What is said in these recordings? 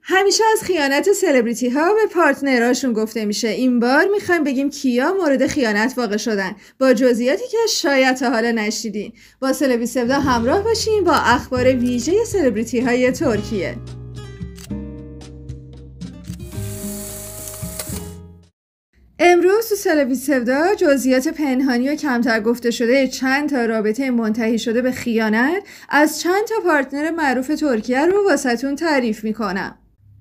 همیشه از خیانت سلبریتی ها به پارتنراشون گفته میشه. این بار میخوایم بگیم کیا مورد خیانت واقع شدن، با جزئیاتی که شاید تا حالا نشنیدین. با سلبی سودا همراه باشین با اخبار ویژه سلبریتی های ترکیه. امروز تو سلبی سودا جزئیات پنهانی و کمتر گفته شده چند تا رابطه منتهی شده به خیانت از چند تا پارتنر معروف ترکیه رو واسهتون تعریف میکنم.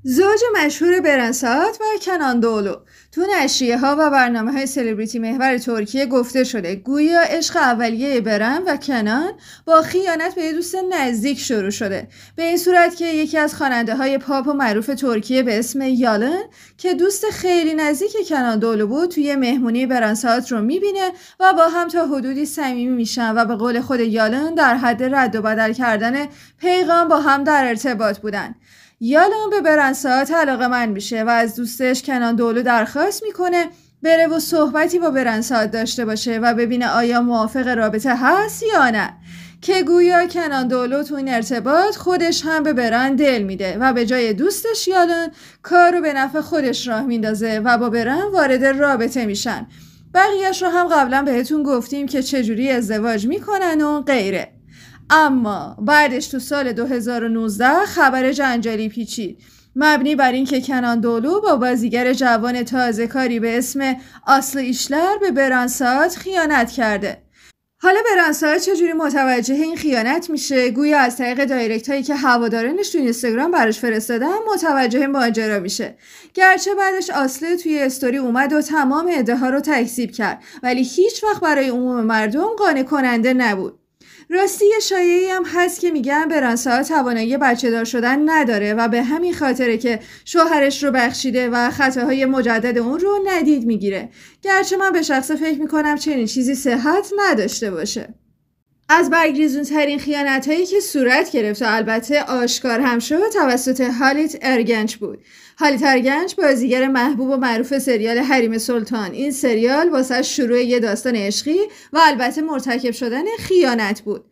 زوج مشهور برن ساعت و کنان دولو تو نشریه ها و برنامه های سلبریتی محور ترکیه گفته شده گویا عشق اولیه برن و کنان با خیانت به یه دوست نزدیک شروع شده، به این صورت که یکی از خواننده های پاپ و معروف ترکیه به اسم یالن که دوست خیلی نزدیک کنان دولو بود توی مهمونی برن ساعت رو میبینه و با هم تا حدودی صمیمی میشن و به قول خود یالن در حد رد و بدل کردن پیغام با هم در ارتباط بودن. یالن به برن ساعت علاقه‌مند میشه و از دوستش کنان دولو درخواست میکنه بره و صحبتی با برن ساعت داشته باشه و ببینه آیا موافق رابطه هست یا نه، که گویا کنان دولو تو این ارتباط خودش هم به برن دل میده و به جای دوستش یالن کارو به نفع خودش راه میندازه و با برن وارد رابطه میشن. بقیه‌اش رو هم قبلا بهتون گفتیم که چجوری ازدواج میکنن و غیره. اما بعدش تو سال 2019 خبر جنجالی پیچید، مبنی بر این که کنان دولو با بازیگر جوان تازه کاری به اسم آسل ایشلر به برن ساعت خیانت کرده. حالا برن ساعت چجوری متوجه این خیانت میشه؟ گویا از طریق دایرکت هایی که هوادارانش تو اینستاگرام براش فرستادن متوجه ماجرا میشه. گرچه بعدش آسل توی استوری اومد و تمام ادعاها رو تکذیب کرد، ولی هیچ وقت برای عموم مردم قانع کننده نبود. راستی یه شایعی هم هست که میگن برن ساعت توانایی بچه دار شدن نداره و به همین خاطره که شوهرش رو بخشیده و خطاهای مجدد اون رو ندید میگیره، گرچه من به شخص فکر میکنم چنین چیزی صحت نداشته باشه. از برگریزون ترین خیانت هایی که صورت گرفت و البته آشکار هم شد توسط هالیت ارگنچ بود. هالیت ارگنچ بازیگر محبوب و معروف سریال حریم سلطان. این سریال واسه شروع یه داستان عشقی و البته مرتکب شدن خیانت بود.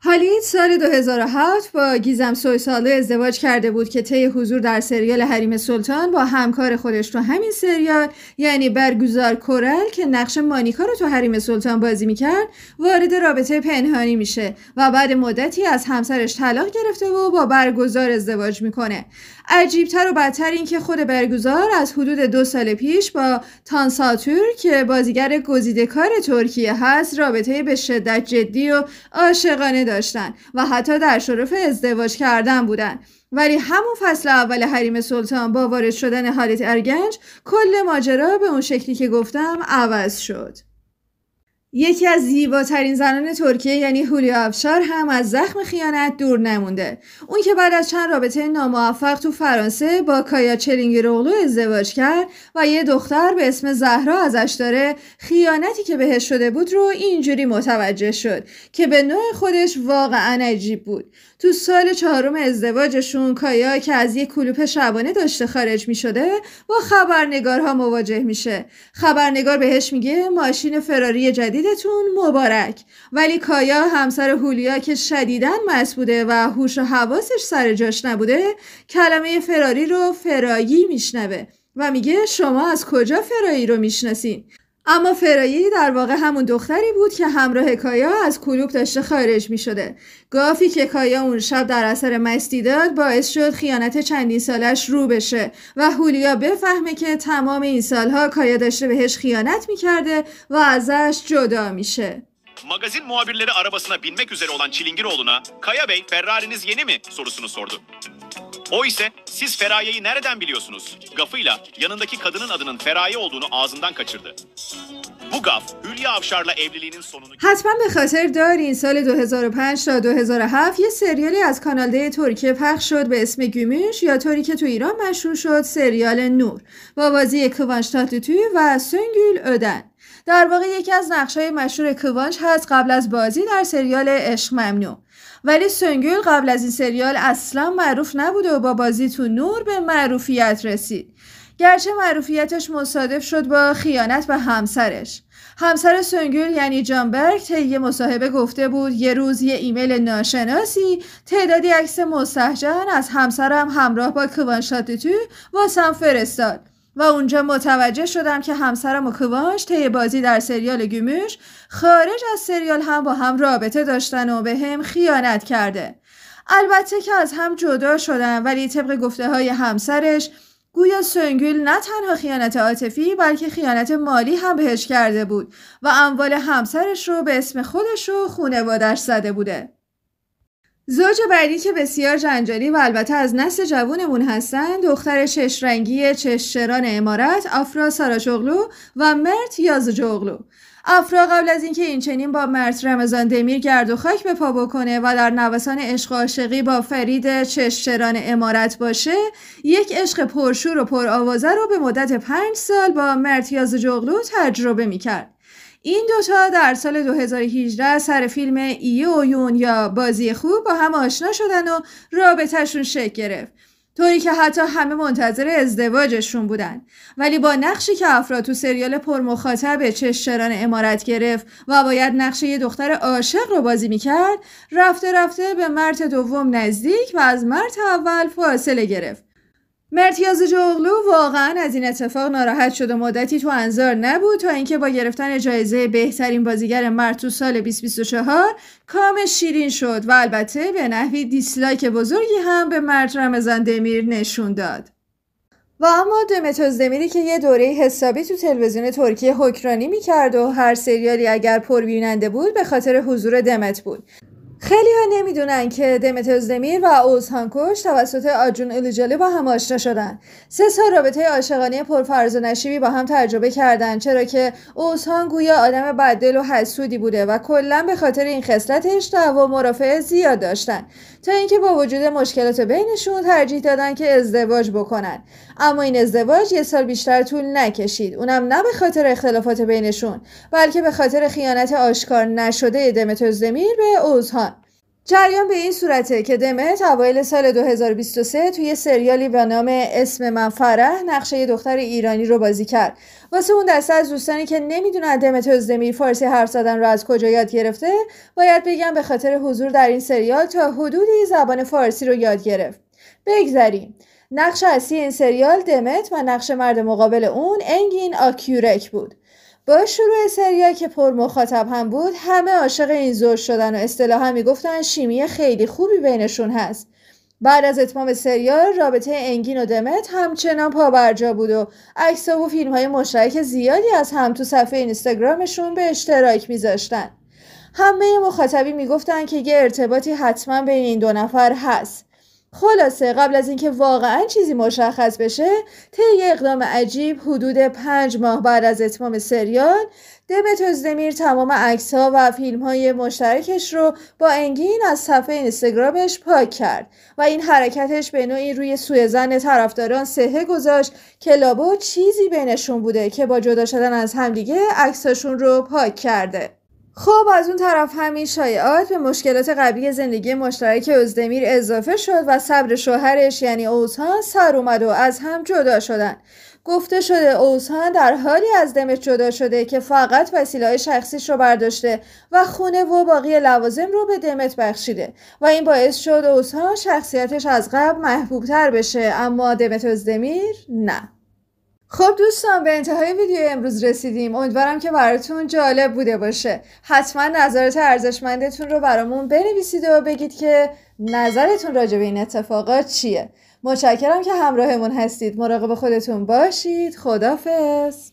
هالیت سال 2007 با گیزم سویسالو ازدواج کرده بود که طی حضور در سریال حریم سلطان با همکار خودش تو همین سریال یعنی برگزار کورل که نقش مانیکا رو تو حریم سلطان بازی میکرد وارد رابطه پنهانی میشه و بعد مدتی از همسرش طلاق گرفته و با برگزار ازدواج میکنه. عجیبتر و بدتر این که خود برگزار از حدود 2 سال پیش با تانساتور که بازیگر گزیده‌کار ترکیه هست رابطه به شدت جدی و عاشقانه داشتن و حتی در شرف ازدواج کردن بودن. ولی همون فصل اول حریم سلطان با وارد شدن هالیت ارگنچ کل ماجرا به اون شکلی که گفتم عوض شد. یکی از زیباترین زنان ترکیه یعنی هولیا افشار هم از زخم خیانت دور نمونده. اون که بعد از چند رابطه ناموفق تو فرانسه با کایا چلینگیروغلو ازدواج کرد و یه دختر به اسم زهرا ازش داره، خیانتی که بهش شده بود رو اینجوری متوجه شد که به نوع خودش واقعا عجیب بود. تو سال 4 ازدواجشون کایا که از یک کلوپ شبانه داشته خارج می شده با خبرنگارها مواجه میشه. خبرنگار بهش میگه ماشین فراری جدیدتون مبارک، ولی کایا همسر هولیا که شدیداً مست بوده و هوش و حواسش سر جاش نبوده کلمه فراری رو فرایی میشنوه و میگه شما از کجا فرایی رو میشناسین؟ اما فرایی در واقع همون دختری بود که همراه کایا از کلوب داشته خارج می شده. گافی که کایا اون شب در اثر مستی داد باعث شد خیانت چندین سالش رو بشه و هولیا بفهمه که تمام این سالها کایا داشته بهش خیانت می کرده و ازش جدا میشه. Magazin muhabirleri arabasına binmek üzere olan Çilingiroğlu'na Kaya Bey Ferrari'niz yeni mi sorusunu sordu. O ise siz Feraye'yi nereden biliyorsunuz gafıyla yanındaki kadının adının Feraye olduğunu ağzından kaçırdı. Bu gaf Hülya Avşar'la evliliğinin sonunu... حتما به خاطر دارین سال 2005 تا 2007 یه سریالی از کانال دی ترکیه پخش شد به اسم گümüş یا طوری که تو ایران مشهور شد سریال نور با بازی کوانچ تاتلیتوی و سنگül öden. در واقع یکی از نقش‌های مشهور کوانچ هست قبل از بازی در سریال عشق ممنوع، ولی سنگül قبل از این سریال اصلا معروف نبوده و با بازی تو نور به معروفیت رسید. گرچه معروفیتش مصادف شد با خیانت به همسرش. همسر سونگول یعنی جانبرگ طی مصاحبه گفته بود یه روز یه ایمیل ناشناسی تعدادی عکس مستهجن از همسرم همراه با کوان شاتتو واسم فرستاد و اونجا متوجه شدم که همسرم و کوانش طی بازی در سریال گموش خارج از سریال هم با هم رابطه داشتن و به هم خیانت کرده. البته که از هم جدا شدن، ولی طبق گفته های همسرش گویا سونگول نه تنها خیانت عاطفی بلکه خیانت مالی هم بهش کرده بود و اموال همسرش رو به اسم خودش و خانواده‌اش زده بوده. زوج بعدی که بسیار جنجالی و البته از نسل جوونمون هستن، دختر ششرنگی چشچران امارات افرا ساراجوغلو و مرت یازجوغلو. افرا قبل از اینکه این چنین با مرت رمضان دمیر گرد و خاک به پا بکنه و در نوسان عشق و عاشقی با فرید چشچران امارات باشه، یک عشق پرشور و پرآوازه رو به مدت 5 سال با مرت یازجوغلو تجربه میکرد. این دوتا در سال 2018 سر فیلم ای اویون یا بازی خوب با هم آشنا شدن و رابطهشون شکل گرفت، طوری که حتی همه منتظر ازدواجشون بودن. ولی با نقشی که افرا تو سریال پرمخاطب چشچران امارات گرفت و باید نقش یه دختر عاشق رو بازی میکرد، رفته رفته به مرد دوم نزدیک و از مرد اول فاصله گرفت. مرت یازجوغلو واقعا از این اتفاق ناراحت شد و مدتی تو انظار نبود تا اینکه با گرفتن جایزه بهترین بازیگر مرد تو سال 2024 کامش شیرین شد و البته به نحوی دیسلایک بزرگی هم به مرت رمضان دمیر نشون داد. و اما دمت özdemiری که یه دوره حسابی تو تلویزیون ترکیه حکمرانی میکرد و هر سریالی اگر پربیننده بود به خاطر حضور دمت بود. خیلی ها نمیدونن که دمت özdemir و اوزهان کوچ توسط آجون ایلیجالی با هم آشنا شدن. 3 سال رابطه عاشقانه پرفراز و نشیبی با هم تجربه کردن، چرا که اوزهان گویا آدم بددل و حسودی بوده و کلا به خاطر این خصلتش دعوا و مرافعه زیاد داشتن، تا اینکه با وجود مشکلات بینشون ترجیح دادن که ازدواج بکنن. اما این ازدواج 1 سال بیشتر طول نکشید، اونم نه به خاطر اختلافات بینشون بلکه به خاطر خیانت آشکار نشده دمت özdemir به اوزهان. جریان به این صورته که دمت اوایل سال 2023 توی سریالی به نام اسم من فرح نقشه یه دختر ایرانی رو بازی کرد. واسه اون دسته از دوستانی که نمیدونن دمت özdemir فارسی حرف زدن رو از کجا یاد گرفته، باید بگم به خاطر حضور در این سریال تا حدودی زبان فارسی رو یاد گرفت. بگذریم. نقش اصلی این سریال دمت و نقش مرد مقابل اون انگین آکیورک بود. با شروع سریال که پر مخاطب هم بود، همه عاشق این زوج شدن و اصطلاحا میگفتن شیمی خیلی خوبی بینشون هست. بعد از اتمام سریال رابطه انگین و دمت همچنان پابرجا بود و عکس‌ها و فیلم‌های مشترک زیادی از هم تو صفحه اینستاگرامشون به اشتراک میذاشتن. همه مخاطبین میگفتن که یه ارتباطی حتما بین این 2 نفر هست. خلاصه قبل از اینکه واقعا چیزی مشخص بشه، طی اقدام عجیب حدود 5 ماه بعد از اتمام سریال، دمت özdemir تمام عکس‌ها و فیلم‌های مشترکش رو با انگین از صفحه اینستاگرامش پاک کرد و این حرکتش به نوعی روی سوءظن طرفداران صحه گذاشت که لابد چیزی بینشون بوده که با جدا شدن از همدیگه عکساشون رو پاک کرده. خب از اون طرف همین شایعات به مشکلات قبلی زندگی مشترک özdemir اضافه شد و صبر شوهرش یعنی اوزهان سر اومد و از هم جدا شدن. گفته شده اوزهان در حالی از دمت جدا شده که فقط وسیله‌های شخصیش رو برداشته و خونه و باقی لوازم رو به دمت بخشیده و این باعث شد اوزهان شخصیتش از قبل محبوب‌تر بشه، اما دمت özdemir نه. خب دوستان، به انتهای ویدیو امروز رسیدیم. امیدوارم که براتون جالب بوده باشه. حتما نظرات ارزشمندتون رو برامون بنویسید و بگید که نظرتون راجع به این اتفاقات چیه. متشکرم که همراهمون هستید. مراقب خودتون باشید. خداحافظ.